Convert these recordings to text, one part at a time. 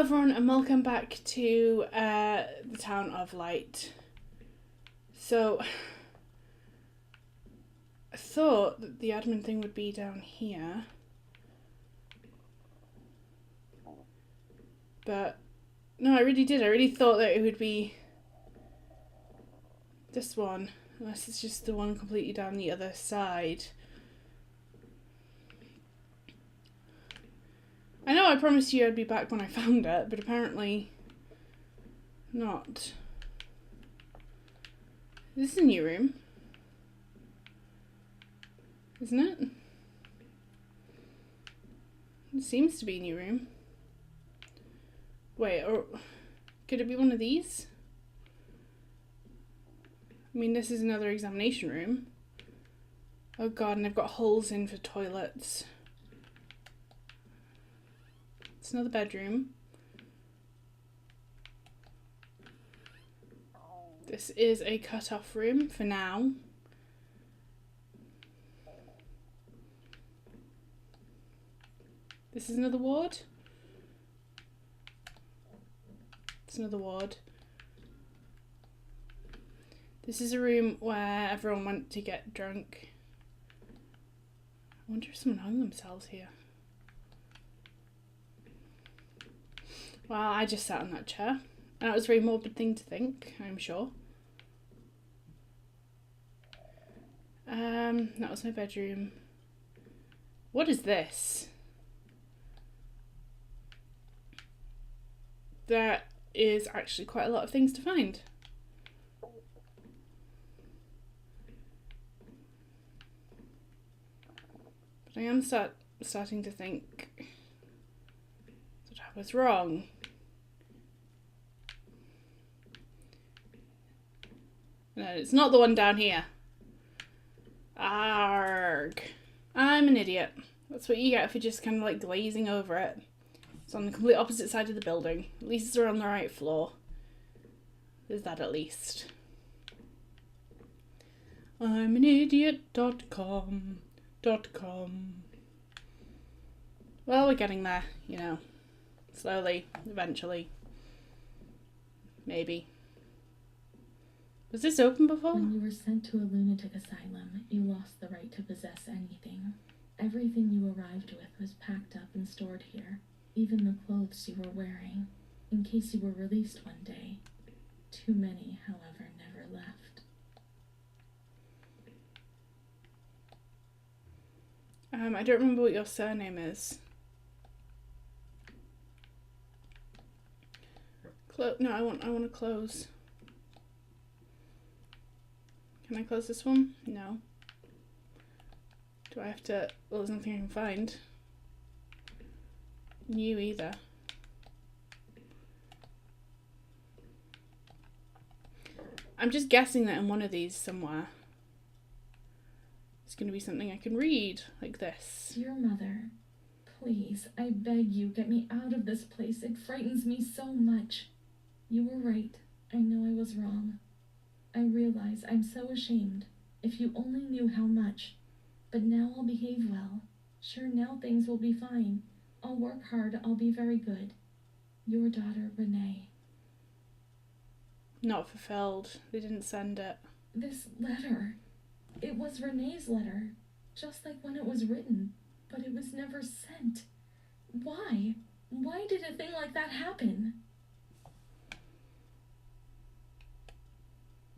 everyone, and welcome back to the Town of Light. So, I thought that the admin thing would be down here. But, no, I really did. I really thought that it would be this one. Unless it's just the one completely down the other side. I know I promised you I'd be back when I found it, but apparently not. This is a new room, isn't it? It seems to be a new room. Wait, or could it be one of these? I mean, this is another examination room. Oh god, and they've got holes in for toilets. It's another bedroom. This is a cut-off room for now. This is another ward. It's another ward. This is a room where everyone went to get drunk. I wonder if someone hung themselves here. Well, I just sat on that chair. And that was a very morbid thing to think, I'm sure. That was my bedroom. What is this? There is actually quite a lot of things to find. But I am starting to think that I was wrong. No, it's not the one down here. Arg. I'm an idiot. That's what you get for just kind of like glazing over it. It's on the complete opposite side of the building. At least it's on the right floor. There's that at least. I'm an idiot.com. Well, we're getting there, you know. Slowly, eventually. Maybe. Was this open before? When you were sent to a lunatic asylum, you lost the right to possess anything. Everything you arrived with was packed up and stored here, even the clothes you were wearing, in case you were released one day. Too many, however, never left. I don't remember what your surname is. No, I want to close. Can I close this one? No. Do I have to? Well, there's nothing I can find. New either. I'm just guessing that in one of these somewhere it's going to be something I can read, like this. Dear Mother, please, I beg you, get me out of this place. It frightens me so much. You were right. I know I was wrong. I realize I'm so ashamed. If you only knew how much. But now I'll behave well. Sure, now things will be fine. I'll work hard. I'll be very good. Your daughter, Renée. Not fulfilled. They didn't send it. This letter. It was Renée's letter. Just like when it was written. But it was never sent. Why? Why did a thing like that happen?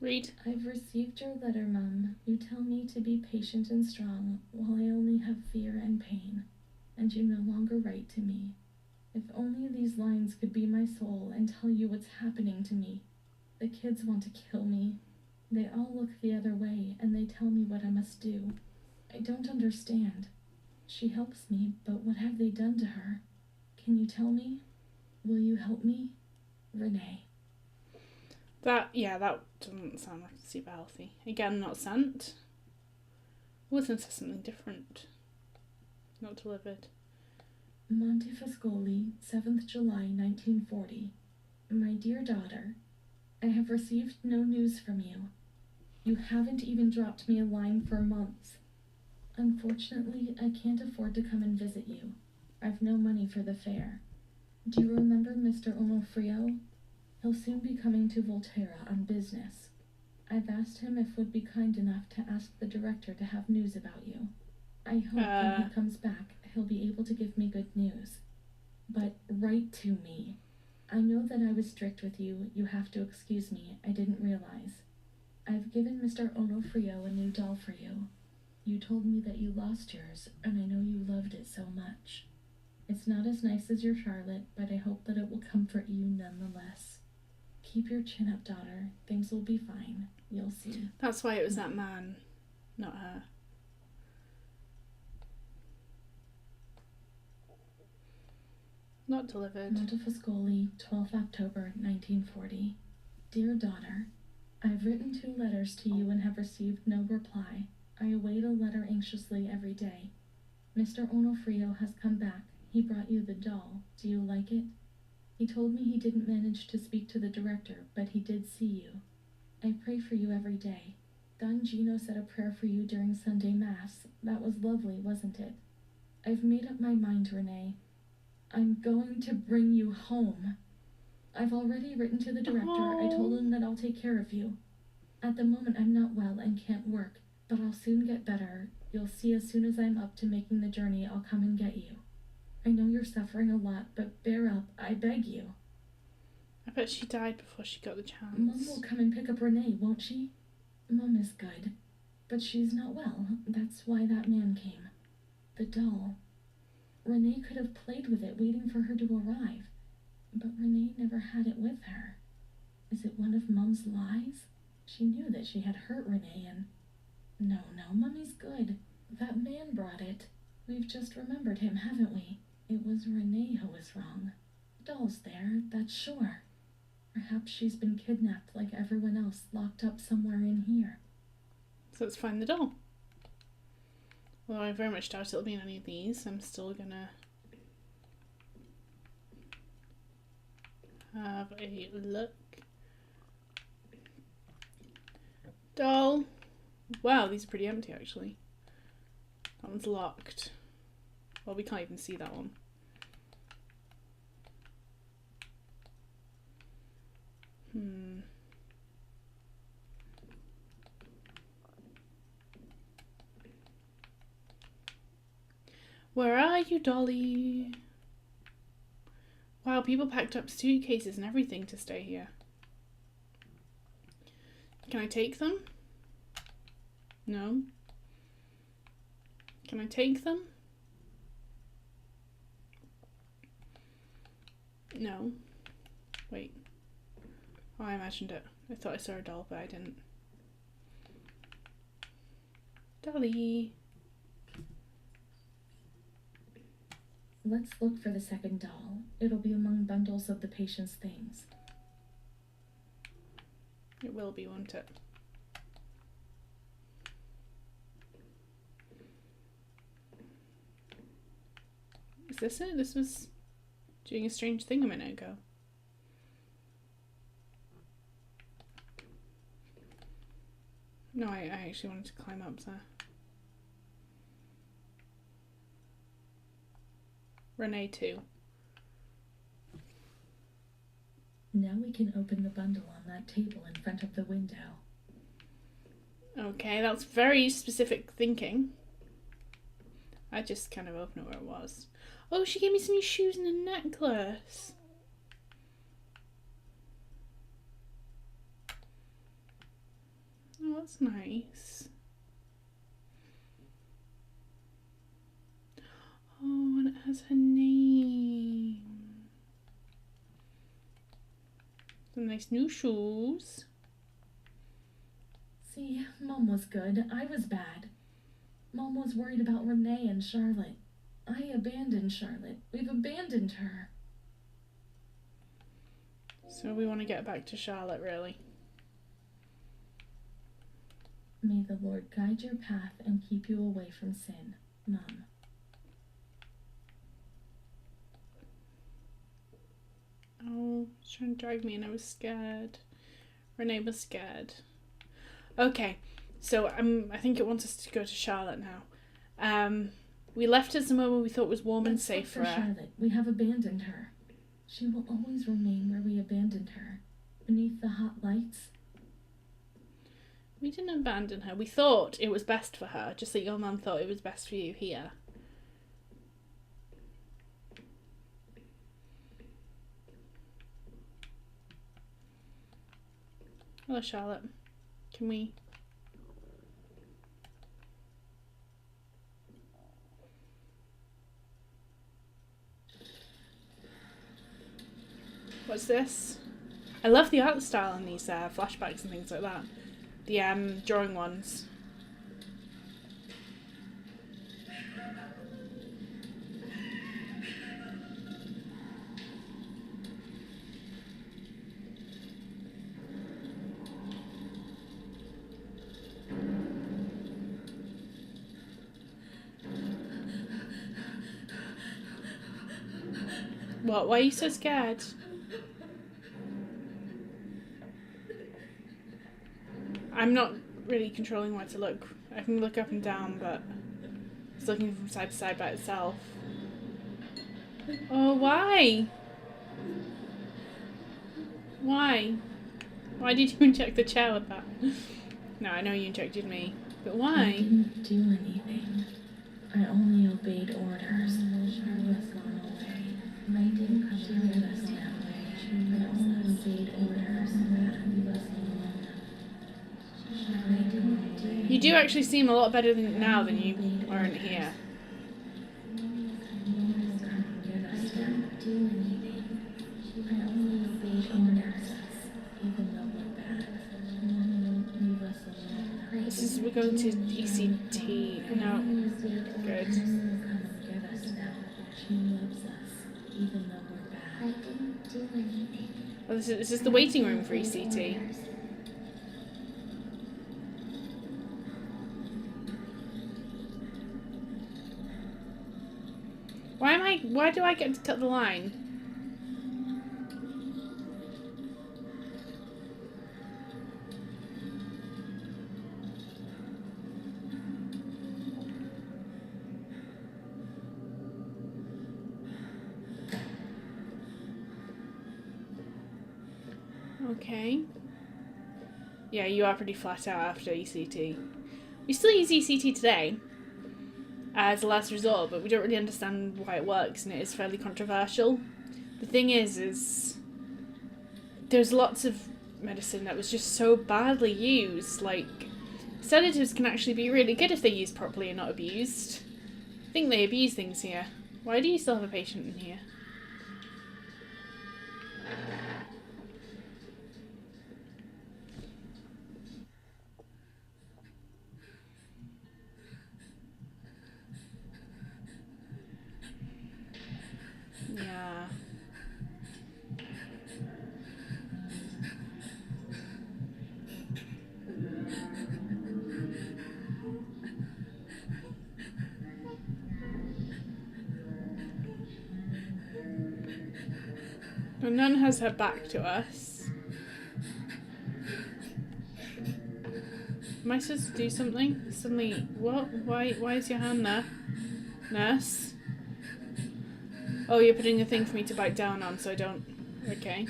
Read. I've received your letter, Mum. You tell me to be patient and strong, while I only have fear and pain, and you no longer write to me. If only these lines could be my soul and tell you what's happening to me. The kids want to kill me. They all look the other way, and they tell me what I must do. I don't understand. She helps me, but what have they done to her? Can you tell me? Will you help me? Renée. That doesn't sound like super healthy. Again, not sent. Wasn't something different. Not delivered. Montefascoli, 7th July, 1940. My dear daughter, I have received no news from you. You haven't even dropped me a line for months. Unfortunately, I can't afford to come and visit you. I've no money for the fare. Do you remember Mr. Onofrio? He'll soon be coming to Volterra on business. I've asked him if would be kind enough to ask the director to have news about you. I hope when he comes back, he'll be able to give me good news. But write to me. I know that I was strict with you. You have to excuse me. I didn't realize. I've given Mr. Onofrio a new doll for you. You told me that you lost yours, and I know you loved it so much. It's not as nice as your Charlotte, but I hope that it will comfort you nonetheless. Keep your chin up, daughter. Things will be fine. You'll see. That's why it was that man, not her. Not delivered. Montefiascoli, 12th October, 1940. Dear daughter, I've written 2 letters to you and have received no reply. I await a letter anxiously every day. Mr. Onofrio has come back. He brought you the doll. Do you like it? He told me he didn't manage to speak to the director, but he did see you. I pray for you every day. Don Gino said a prayer for you during Sunday Mass. That was lovely, wasn't it? I've made up my mind, Renee. I'm going to bring you home. I've already written to the director. I told him that I'll take care of you. At the moment, I'm not well and can't work, but I'll soon get better. You'll see as soon as I'm up to making the journey, I'll come and get you. I know you're suffering a lot, but bear up, I beg you. I bet she died before she got the chance. Mom will come and pick up Renee, won't she? Mom is good, but she's not well. That's why that man came. The doll. Renee could have played with it, waiting for her to arrive. But Renee never had it with her. Is it one of Mom's lies? She knew that she had hurt Renee and... No, Mummy's good. That man brought it. We've just remembered him, haven't we? It was Renee who was wrong. The doll's there, that's sure. Perhaps she's been kidnapped like everyone else, locked up somewhere in here. So let's find the doll. Well, I very much doubt it'll be in any of these. I'm still gonna have a look. Doll. Wow, these are pretty empty actually. That one's locked. Well, we can't even see that one. Where are you, Dolly? Wow, people packed up suitcases and everything to stay here. Can I take them? No. Can I take them? No. Wait. Oh, I imagined it. I thought I saw a doll, but I didn't. Dolly. Let's look for the second doll. It'll be among bundles of the patient's things. It will be, won't it? Is this it? This was doing a strange thing a minute ago. No, I actually wanted to climb up there. Renee too. Now we can open the bundle on that table in front of the window. Okay, that's very specific thinking. I just kind of opened it where it was. Oh, she gave me some new shoes and a necklace. Oh, that's nice. Oh, and it has her name. Some nice new shoes. See, Mom was good. I was bad. Mom was worried about Renee and Charlotte. I abandoned Charlotte. We've abandoned her. So we want to get back to Charlotte, really. May the Lord guide your path and keep you away from sin, Mom. Oh, she's trying to drag me and I was scared. Renee was scared. Okay, so I think it wants us to go to Charlotte now. We left her somewhere where we thought was warm and safe for her. Charlotte. We have abandoned her. She will always remain where we abandoned her, beneath the hot lights. We didn't abandon her. We thought it was best for her, just like your mum thought it was best for you here. Hello, Charlotte. Can we... What's this? I love the art style in these flashbacks and things like that. The drawing ones. What? Why are you so scared? I'm not really controlling where to look. I can look up and down, but it's looking from side to side by itself. Oh, why? Why? Why did you inject the chair with that? No, I know you injected me, but why? I didn't do anything. I only obeyed orders. Leave us alone away. I didn't do us that way. I only obeyed orders. Leave us alone. I didn't do anything. You do actually seem a lot better now than you weren't here. This is, we're going to ECT. No. Good. Oh, this is the waiting room for ECT. Why do I get to cut the line? Okay. Yeah, you are pretty flat out after ECT. We still use ECT today as a last resort, but we don't really understand why it works, and it is fairly controversial. The thing is there's lots of medicine that was just so badly used. Like, sedatives can actually be really good if they're used properly and not abused. I think they abuse things here. Why do you still have a patient in here? Yeah. The nun has her back to us. Am I supposed to do something? Suddenly, what? Why is your hand there? Nurse? Oh, you're putting a thing for me to bite down on so I don't... Okay.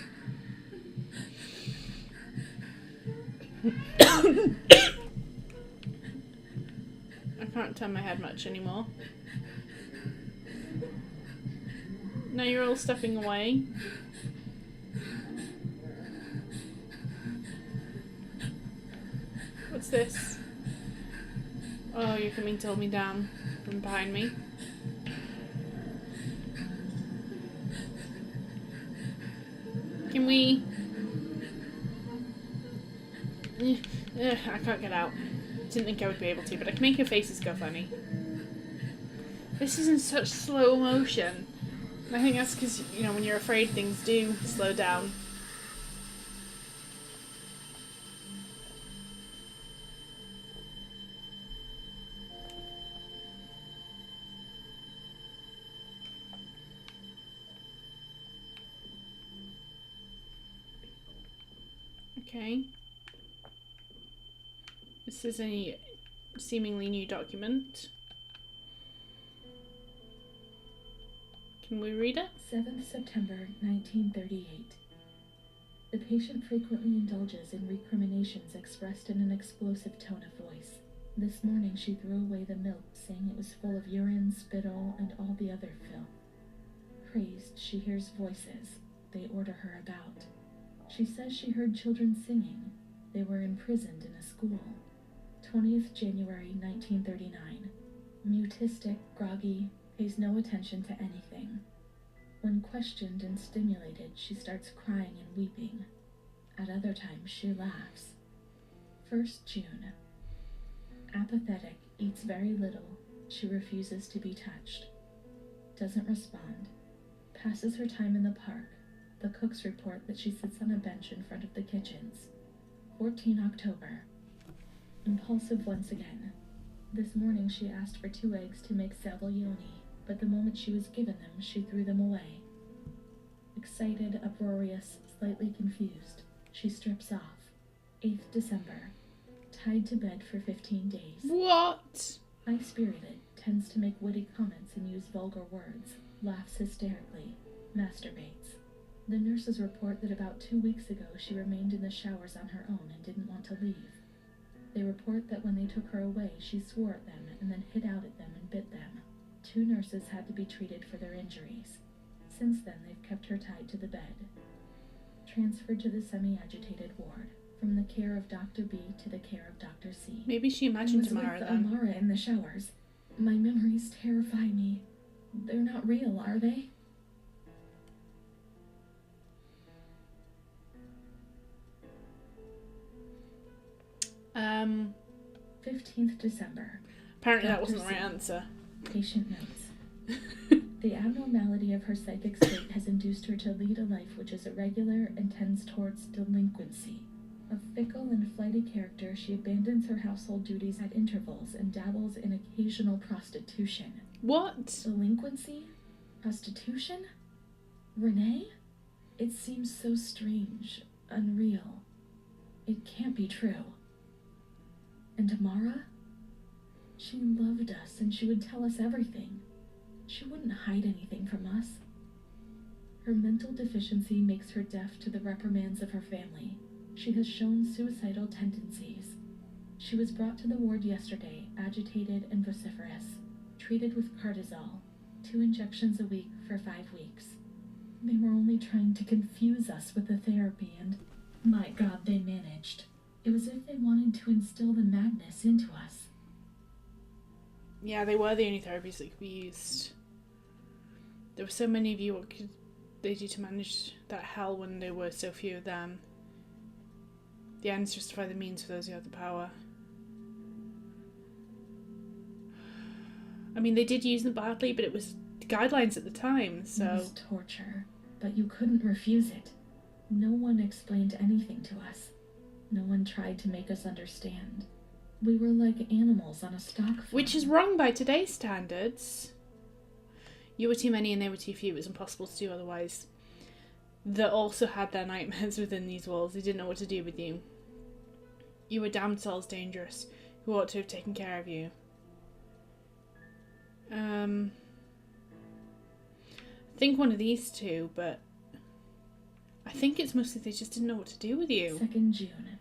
I can't turn my head much anymore. Now you're all stepping away. What's this? Oh, you're coming to hold me down from behind me. Can we... I can't get out. Didn't think I would be able to, but I can make your faces go funny. This is in such slow motion. I think that's because, you know, when you're afraid, things do slow down. Okay. This is a seemingly new document. Can we read it? 7th September 1938. The patient frequently indulges in recriminations expressed in an explosive tone of voice. This morning she threw away the milk, saying it was full of urine, spittle, and all the other filth. Crazed, she hears voices. They order her about. She says she heard children singing. They were imprisoned in a school. 20th January 1939. Mutistic, groggy, pays no attention to anything. When questioned and stimulated, she starts crying and weeping. At other times, she laughs. 1st June. Apathetic, eats very little. She refuses to be touched. Doesn't respond. Passes her time in the park. The cooks report that she sits on a bench in front of the kitchens. 14 October. Impulsive once again. This morning she asked for 2 eggs to make saviglione, but the moment she was given them, she threw them away. Excited, uproarious, slightly confused, she strips off. 8th December. Tied to bed for 15 days. What? High-spirited, tends to make witty comments and use vulgar words, laughs hysterically, masturbates. The nurses report that about 2 weeks ago she remained in the showers on her own and didn't want to leave. They report that when they took her away, she swore at them and then hit out at them and bit them. 2 nurses had to be treated for their injuries. Since then, they've kept her tied to the bed. Transferred to the semi-agitated ward, from the care of Dr. B to the care of Dr. C. Maybe she imagined Tamara with then. Amara in the showers. My memories terrify me. They're not real, are they? Um, 15th December. apparently that Dr. wasn't the right C. answer. Patient notes. The abnormality of her psychic state has induced her to lead a life which is irregular and tends towards delinquency. A fickle and flighty character, she abandons her household duties at intervals and dabbles in occasional prostitution. What? Delinquency? Prostitution? Renée? It seems so strange, unreal. It can't be true. And Amara? She loved us and she would tell us everything. She wouldn't hide anything from us. Her mental deficiency makes her deaf to the reprimands of her family. She has shown suicidal tendencies. She was brought to the ward yesterday, agitated and vociferous, treated with cortisol, 2 injections a week for 5 weeks. They were only trying to confuse us with the therapy and, my God, they managed. It was as if they wanted to instill the madness into us. Yeah, they were the only therapies that could be used. There were so many of you. What could they do to manage that hell when there were so few of them? The ends justify the means for those who have the power. I mean, they did use them badly, but it was guidelines at the time, so... It was torture, but you couldn't refuse it. No one explained anything to us. No one tried to make us understand. We were like animals on a stock farm. Which is wrong by today's standards. You were too many and they were too few. It was impossible to do otherwise. They also had their nightmares within these walls. They didn't know what to do with you. You were damn souls dangerous, who ought to have taken care of you. I think one of these two, but I think it's mostly they just didn't know what to do with you. 2nd June.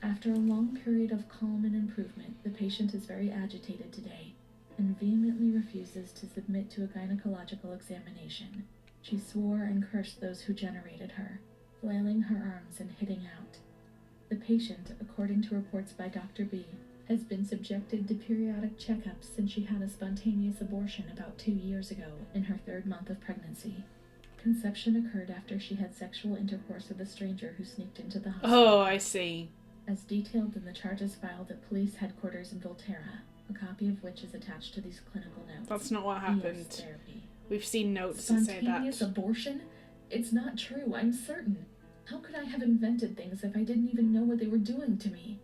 After a long period of calm and improvement, the patient is very agitated today and vehemently refuses to submit to a gynecological examination. She swore and cursed those who generated her, flailing her arms and hitting out. The patient, according to reports by Dr. B, has been subjected to periodic checkups since she had a spontaneous abortion about 2 years ago in her 3rd month of pregnancy. Conception occurred after she had sexual intercourse with a stranger who sneaked into the hospital. Oh, I see. As detailed in the charges filed at police headquarters in Volterra, a copy of which is attached to these clinical notes. That's not what happened. ES therapy. We've seen notes that say that. Spontaneous abortion? It's not true, I'm certain. How could I have invented things if I didn't even know what they were doing to me?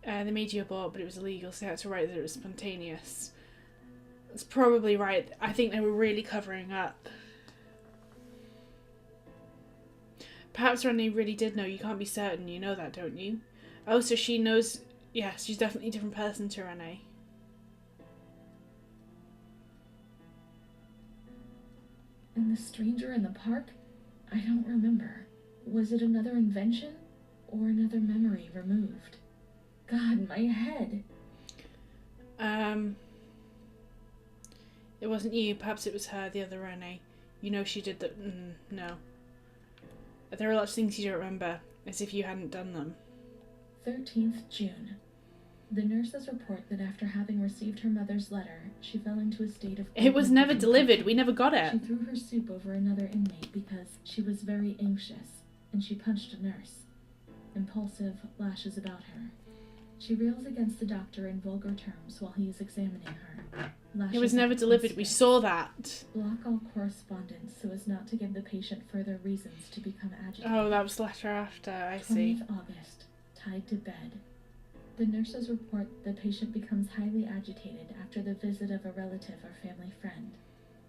They made you abort, but it was illegal, so you had to write that it was spontaneous. That's probably right. I think they were really covering up. Perhaps Renée really did know. You can't be certain. You know that, don't you? Oh, so she knows... Yes, she's definitely a different person to Renée. And the stranger in the park? I don't remember. Was it another invention? Or another memory removed? God, my head! It wasn't you. Perhaps it was her, the other Renée. You know she did that. No. There are lots of things you don't remember, as if you hadn't done them. 13th June. The nurses report that after having received her mother's letter, she fell into a state of... It was never delivered. We never got it. She threw her soup over another inmate because she was very anxious, and she punched a nurse. Impulsive lashes about her. She rails against the doctor in vulgar terms while he is examining her. It was never delivered. We saw that. Block all correspondence so as not to give the patient further reasons to become agitated. Oh, that was the letter after. I see. 20th August. Tied to bed. The nurses report the patient becomes highly agitated after the visit of a relative or family friend.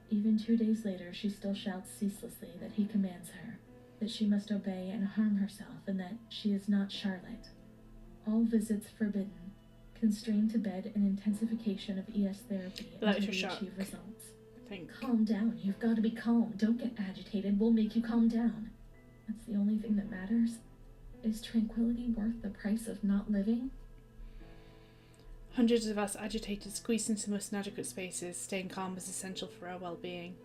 Even 2 days later, she still shouts ceaselessly that he commands her, that she must obey and harm herself, and that she is not Charlotte. All visits forbidden. Constrained to bed and intensification of ES therapy until we achieve results. Calm down. You've got to be calm. Don't get agitated. We'll make you calm down. That's the only thing that matters. Is tranquility worth the price of not living? Hundreds of us agitated, squeezed into the most inadequate spaces. Staying calm was essential for our well-being.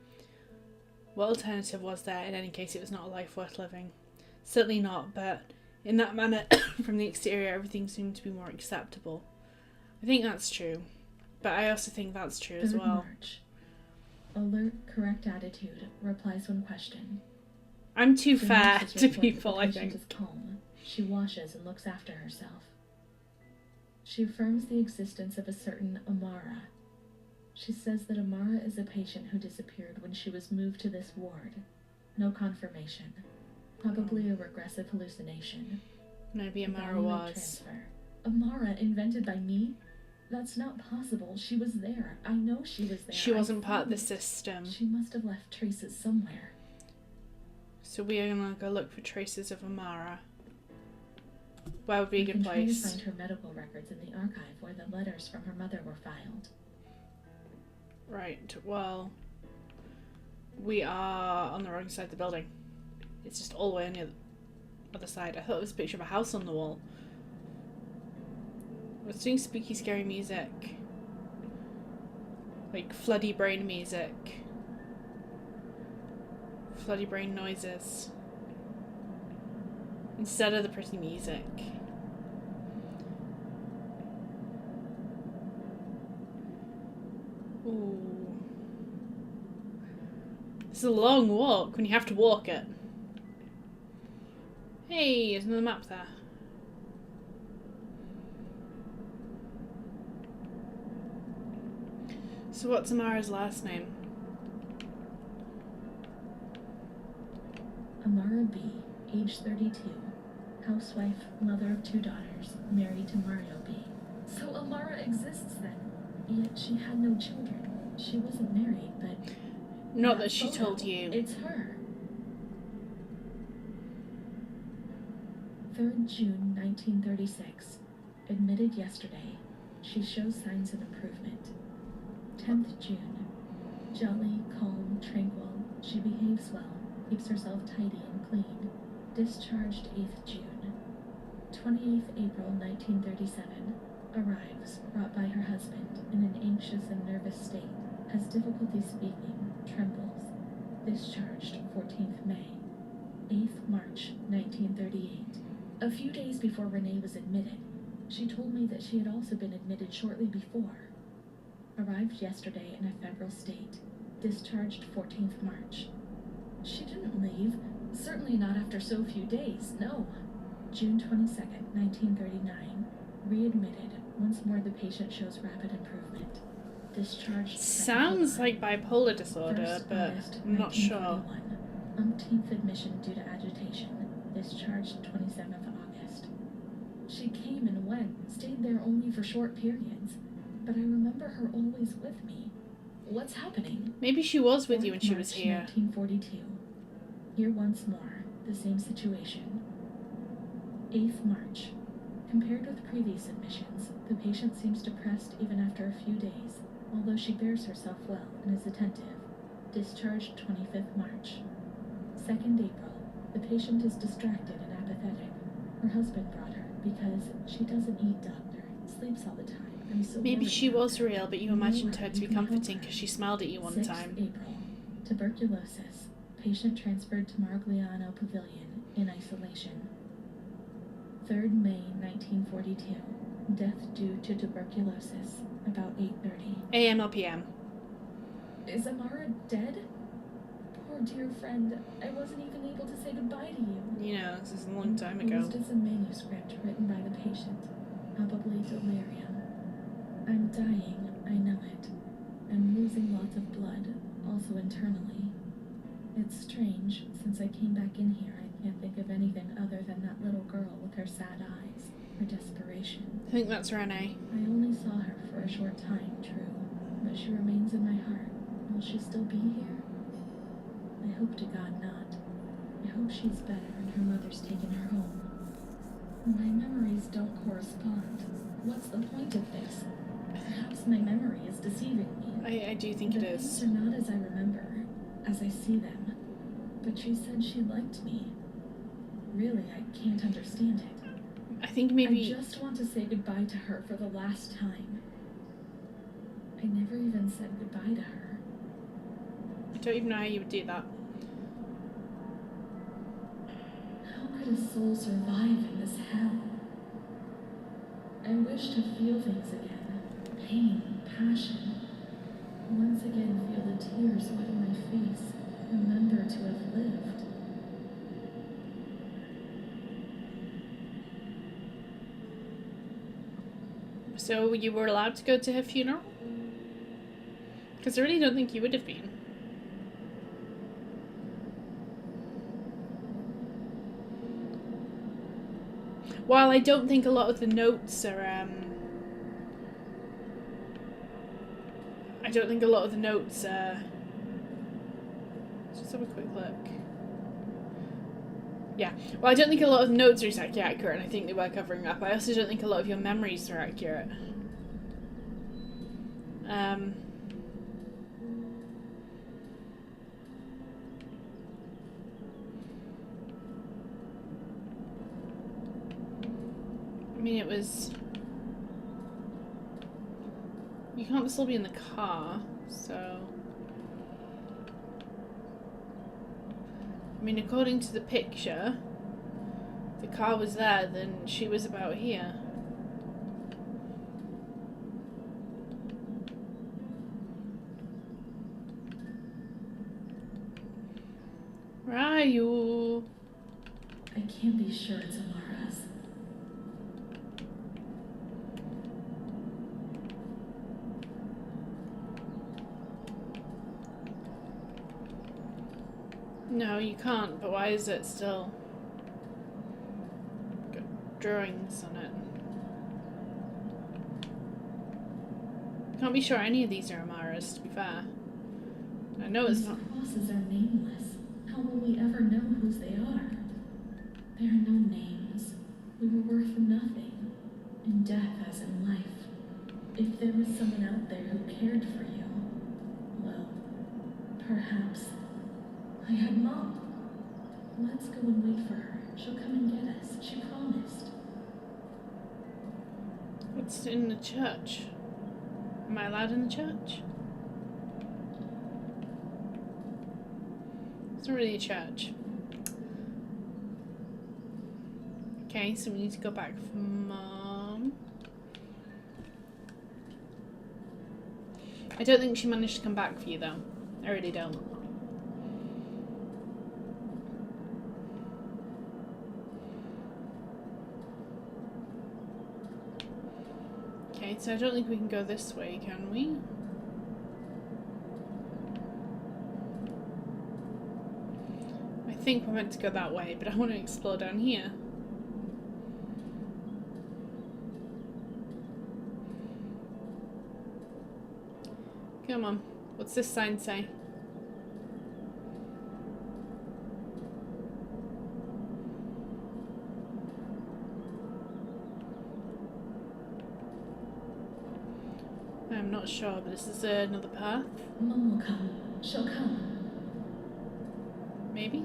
What alternative was there? In any case, it was not a life worth living. Certainly not, but in that manner, from the exterior, everything seemed to be more acceptable. I think that's true, but I also think that's true as well. March. Alert, correct attitude, replies when questioned. I'm too fair to people, I think. Is calm. She washes and looks after herself. She affirms the existence of a certain Amara. She says that Amara is a patient who disappeared when she was moved to this ward. No confirmation. Probably a regressive hallucination. Maybe Amara was. Transfer. Amara invented by me? That's not possible. She was there. I know she was there. She wasn't part of the system. She must have left traces somewhere. So we are going to go look for traces of Amara. Where would be a good place? We can try to find her medical records in the archive where the letters from her mother were filed. Right, well, we are on the wrong side of the building. It's just all the way on the other side. I thought it was a picture of a house on the wall. It's doing spooky, scary music. Like floody brain music. Floody brain noises. Instead of the pretty music. Ooh. This is a long walk when you have to walk it. Hey, there's another map there. So what's Amara's last name? Amara B., age 32, housewife, mother of 2 daughters, married to Mario B. So Amara exists then, yet she had no children. She wasn't married, but... Not that she told you. It's her. 3rd June 1936. Admitted yesterday. She shows signs of improvement. 10th June. Jolly, calm, tranquil. She behaves well, keeps herself tidy and clean. Discharged 8th June. 28th April 1937. Arrives, brought by her husband, in an anxious and nervous state. Has difficulty speaking, trembles. Discharged 14th May. 8th March 1938. A few days before Renée was admitted, she told me that she had also been admitted shortly before. Arrived yesterday in a febrile state. Discharged 14th March. She didn't leave. Certainly not after so few days, no. June 22nd, 1939. Readmitted. Once more the patient shows rapid improvement. Discharged. Sounds like bipolar disorder, but I'm not sure. Umpteenth admission due to agitation. Discharged 27th August. She came and went, stayed there only for short periods. But I remember her always with me. What's happening? Maybe she was with you when she was March, here. 1942. Here once more, the same situation. 8th March. Compared with previous admissions, the patient seems depressed even after a few days, although she bears herself well and is attentive. Discharged 25th March. 2nd April. The patient is distracted and apathetic. Her husband brought her because she doesn't eat, doctor. Sleeps all the time. I'm so Maybe worried she about was her. real, but you know imagined her to be you can help comforting her. because she smiled at you one 6th time. April. Tuberculosis. Patient transferred to Marigliano Pavilion in isolation. 3rd May 1942. Death due to tuberculosis. About 8:30. AM or PM? Is Amara dead? Poor dear friend. I wasn't even able to say goodbye to you. You know, this is a long time It was ago. just a manuscript written by the patient. Probably delirium. I'm dying, I know it. I'm losing lots of blood, also internally. It's strange, since I came back in here, I can't think of anything other than that little girl with her sad eyes, her desperation. I think that's Renée. I only saw her for a short time, true, but she remains in my heart. Will she still be here? I hope to God not. I hope she's better and her mother's taken her home. My memories don't correspond. What's the point of this? Perhaps my memory is deceiving me. I do think it is. The things are not as I remember, as I see them. But she said she liked me. Really, I can't understand it. I think maybe... I just want to say goodbye to her for the last time. I never even said goodbye to her. I don't even know how you would do that. How could a soul survive in this hell? I wish to feel things again. Pain, passion. Once again feel the tears wet my face. Remember to have lived. So you were allowed to go to her funeral? Because I really don't think you would have been. While I don't think a lot of the notes are, I don't think a lot of the notes are... Let's just have a quick look. Yeah, well, I don't think a lot of the notes are exactly accurate, and I think they were covering up. I also don't think a lot of your memories are accurate. I mean, it was... You can't still be in the car, so... I mean, according to the picture, if the car was there, then she was about here. Where are you? I can't be sure it's Amara's. No, you can't, but why is it still got drawings on it? Can't be sure any of these are Amara's, to be fair. I know it's These not. crosses are nameless. How will we ever know whose they are? There are no names. We were worth nothing, in death as in life. If there was someone out there who cared for you, well, perhaps. I had Mom. Let's go and wait for her. She'll come and get us. She promised. What's in the church? Am I allowed in the church? It's not really a church. Okay, so we need to go back for Mom. I don't think she managed to come back for you, though. I really don't. Okay, so I don't think we can go this way, can we? I think we're meant to go that way, but I want to explore down here. Come on, what's this sign say? I'm not sure, but this is another path. Mom will come. She'll come. Maybe?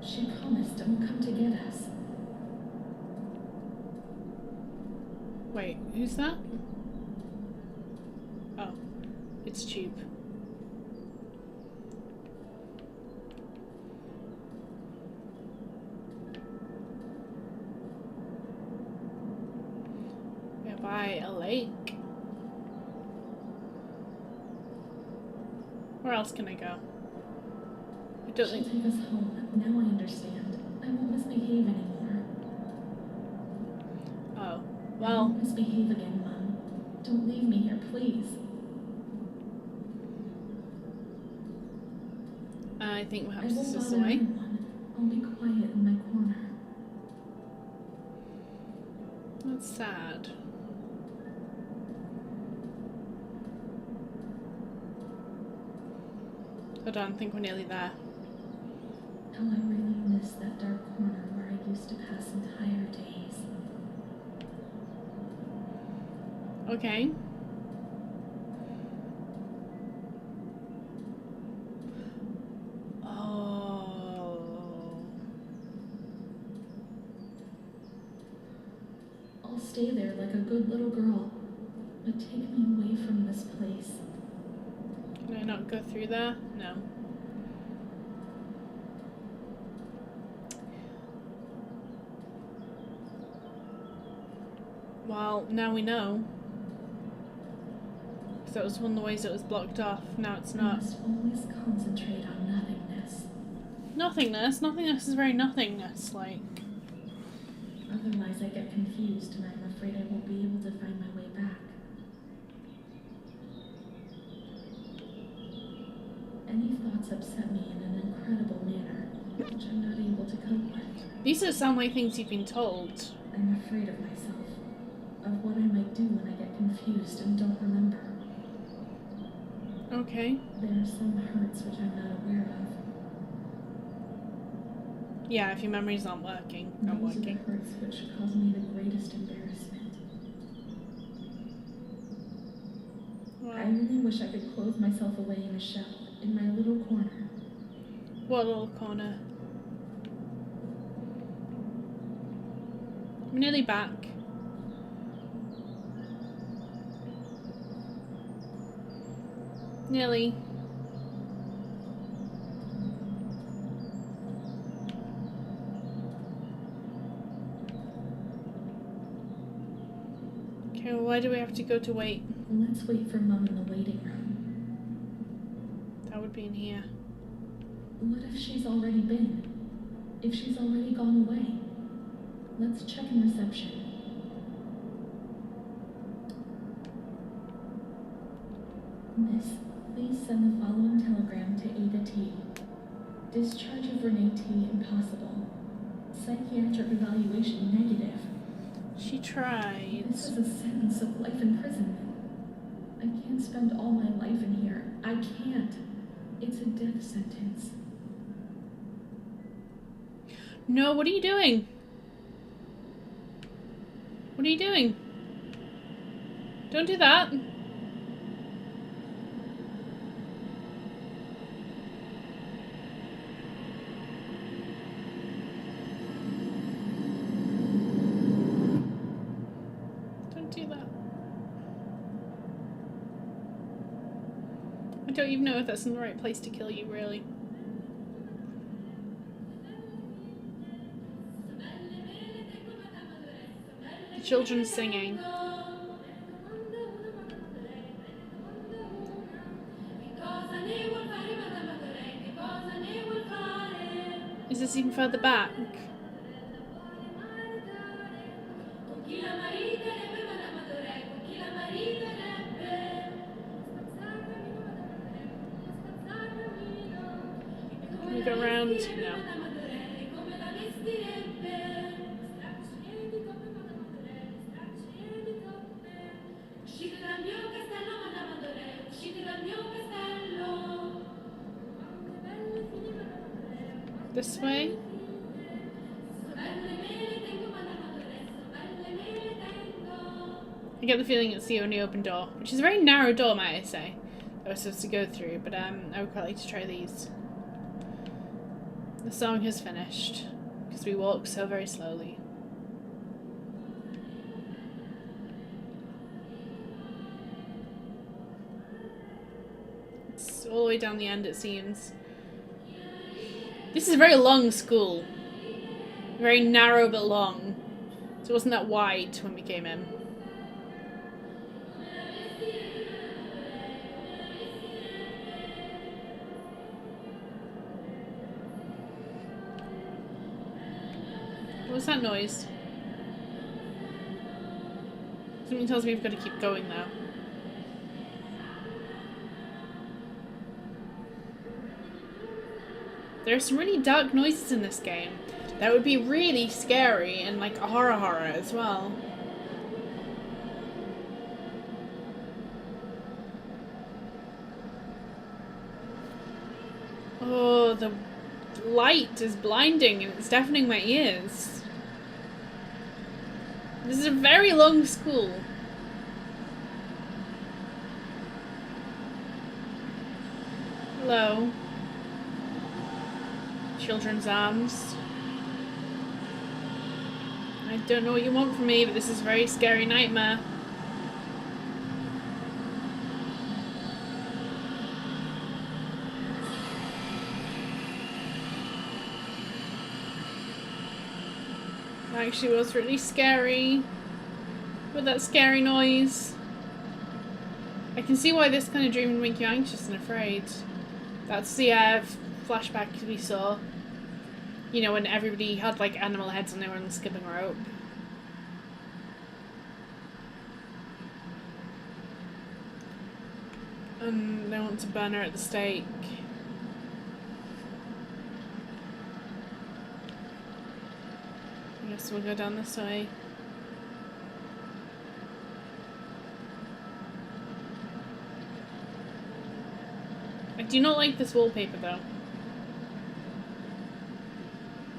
She promised and will come to get us. Wait, who's that? Oh, it's Tube. We're by a lake. Where else can I go? I don't She'll think. take us home. Now I understand. I won't misbehave anymore. Oh, I well. won't misbehave again, Mom. Don't leave me here, please. I think I perhaps won't this is the bother way. anyone. I'll be quiet in my corner. That's sad. Hold on, I think we're nearly there. How I really miss that dark corner where I used to pass entire days. Okay. Oh. I'll stay there like a good little girl, but take me away from this place. Can I not go through there? No. Well, now we know. Because that was one of the ways it was blocked off. Now it's I not. must always concentrate on nothingness. Nothingness? Nothingness is very nothingness, like. Otherwise I get confused and I'm afraid I won't be able to find my way back. Any thoughts upset me in an incredible manner, which I'm not able to cope with. These don't sound like things you've been told. I'm afraid of myself, of what I might do when I get confused and don't remember. Okay. There are some hurts which I'm not aware of. Yeah, if your memories aren't working. Not Those are the working. hurts which cause me the greatest embarrassment. I Well, really wish I could close myself away in a shell, in my little corner. what little corner? I'm nearly back. Nearly. Okay, well, why do we have to go to wait? Let's wait for Mum in the waiting room. That would be in here. What if she's already been? If she's already gone away? Let's check in reception. Miss, please send the following telegram to Ada T. Discharge of Renée T. impossible. Psychiatric evaluation negative. She tried. This is a sentence of life imprisonment. I can't spend all my life in here. I can't. It's a death sentence. No, what are you doing? What are you doing? Don't do that. Don't do that. I don't even know if that's in the right place to kill you, really. The children singing. Is this even further back? Can we go around? No. This way? I get the feeling it's the only open door, which is a very narrow door, might I say. I was supposed to go through, but I would quite like to try these. The song has finished, because we walk so very slowly. It's all the way down the end, it seems. This is a very long school. Very narrow but long. So it wasn't that wide when we came in. What's that noise? Something tells me we've got to keep going now. There are some really dark noises in this game that would be really scary and like a horror as well. Oh, the light is blinding and it's deafening my ears. This is a very long school. Hello. Children's arms. I don't know what you want from me, but this is a very scary nightmare. That actually was really scary. With that scary noise. I can see why this kind of dream would make you anxious and afraid. That's the flashback we saw. You know, when everybody had like animal heads and they were on the skipping rope. And they want to burn her at the stake. I guess we'll go down this way. I do not like this wallpaper though.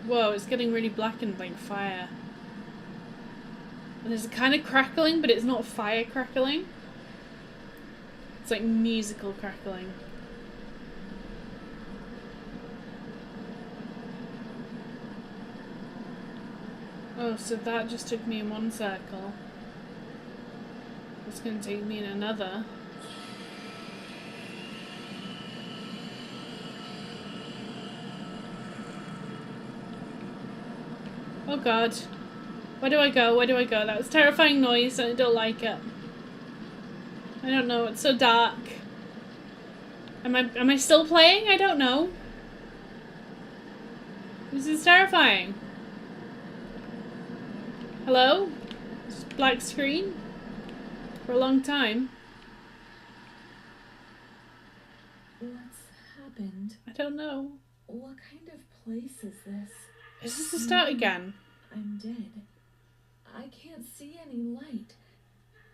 Whoa, it's getting really blackened like fire. And there's a kind of crackling, but it's not fire crackling. It's like musical crackling. Oh, so that just took me in one circle. It's going to take me in another. Oh god. Where do I go? Where do I go? That was a terrifying noise and I don't like it. I don't know, it's so dark. Am I still playing? I don't know. This is terrifying. Hello? Just black screen? For a long time. What's happened? I don't know. What kind of place is this? Is this the start again? I'm dead. I can't see any light.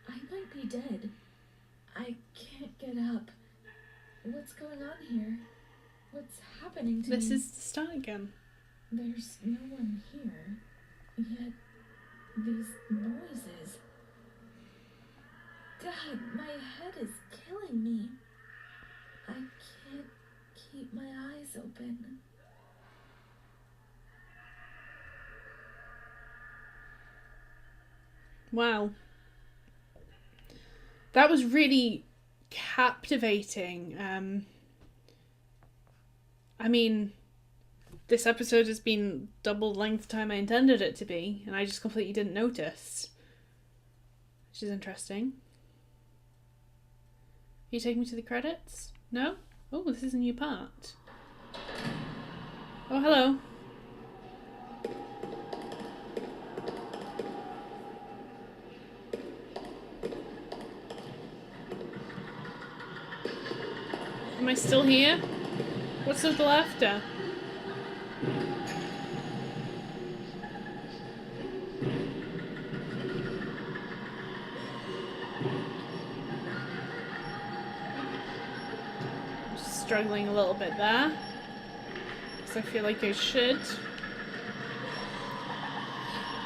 I might be dead. I can't get up. What's going on here? What's happening to me? This is the start again. There's no one here. Yet, these noises. God, my head is killing me. I can't keep my eyes open. Wow. That was really captivating. I mean, this episode has been double the length time I intended it to be, and I just completely didn't notice. Which is interesting. You take me to the credits? No? Oh, this is a new part. Oh, hello. Am I still here? What's with the laughter? Just struggling a little bit there. Because I feel like I should.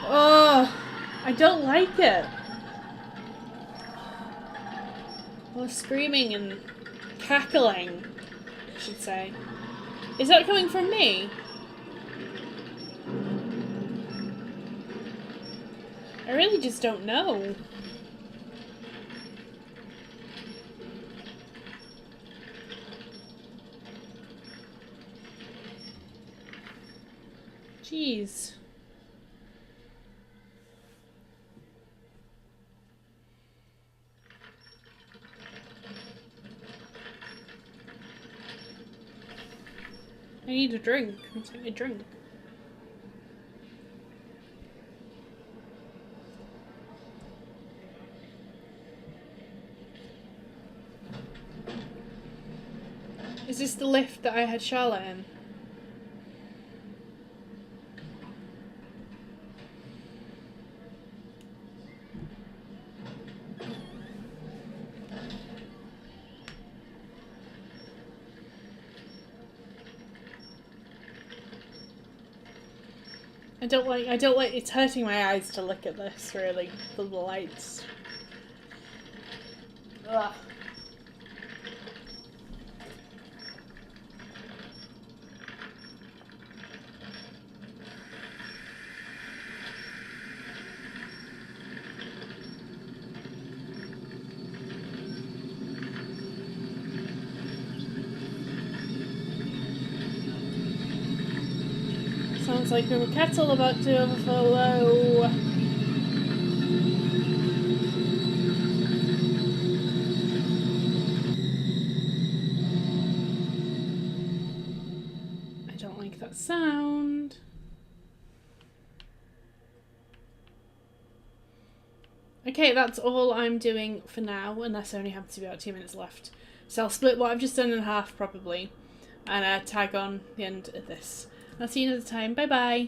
Oh, I don't like it. All the screaming and cackling, I should say. Is that coming from me? I really just don't know. Jeez. I need a drink. Let's get me a drink. Is this the lift that I had Charlotte in? I don't like, it's hurting my eyes to look at this, really, the lights. Ugh. Sounds like a kettle about to overflow. I don't like that sound. Okay, that's all I'm doing for now, unless I only have to be about 2 minutes left. So I'll split what I've just done in half, probably, and tag on the end of this. I'll see you another time. Bye bye.